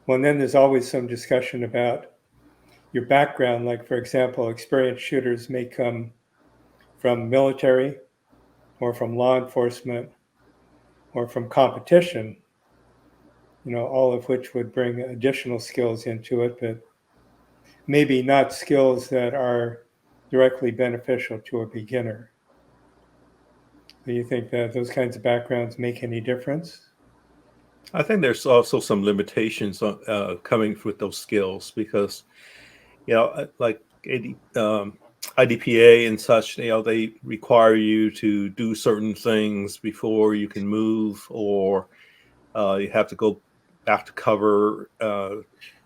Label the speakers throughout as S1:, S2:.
S1: Well, and then there's always some discussion about your background. Like, for example, experienced shooters may come from military or from law enforcement or from competition, all of which would bring additional skills into it, but maybe not skills that are directly beneficial to a beginner. Do you think that those kinds of backgrounds make any difference?
S2: I think there's also some limitations on coming with those skills because, like IDPA and such, they require you to do certain things before you can move, or you have to go back to cover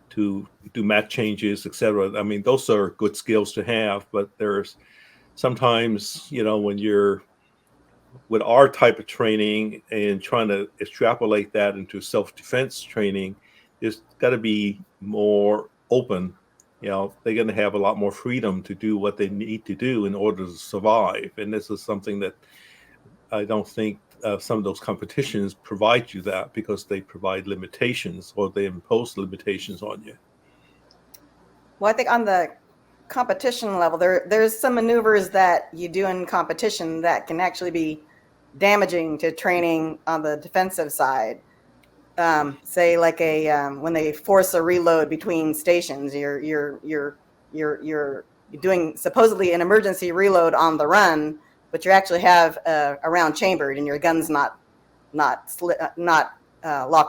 S2: to do map changes, etc. I mean, those are good skills to have, but there's sometimes, when you're with our type of training and trying to extrapolate that into self-defense training, there's got to be more open. They're going to have a lot more freedom to do what they need to do in order to survive. And this is something that I don't think some of those competitions provide you that, because they provide limitations, or they impose limitations on you.
S3: Well, I think on the competition level, there's some maneuvers that you do in competition that can actually be damaging to training on the defensive side. Say like when they force a reload between stations, you're doing supposedly an emergency reload on the run, but you actually have a round chambered and your gun's not locked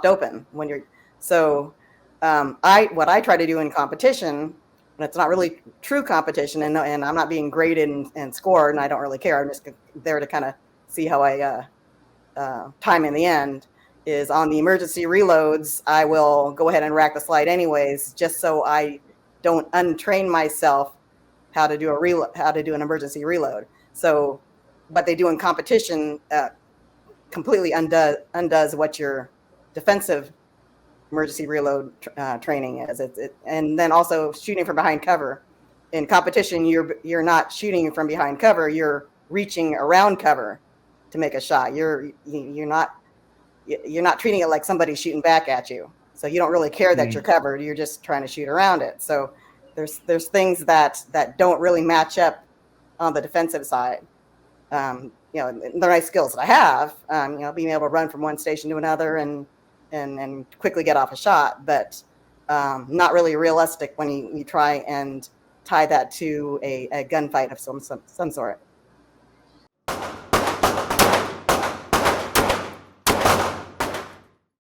S3: open when you're. So what I try to do in competition, and it's not really true competition, and I'm not being graded and scored, and I don't really care. I'm just there to kind of see how I time in the end. Is on the emergency reloads, I will go ahead and rack the slide anyways, just so I don't untrain myself how to do an emergency reload. So, but they do in competition completely undoes what your defensive emergency reload training is. And then also shooting from behind cover. In competition, you're not shooting from behind cover. You're reaching around cover to make a shot. You're not treating it like somebody's shooting back at you. So you don't really care that you're covered. You're just trying to shoot around it. So there's things that don't really match up on the defensive side. The nice skills that I have, being able to run from one station to another and quickly get off a shot, but not really realistic when you try and tie that to a gunfight of some sort.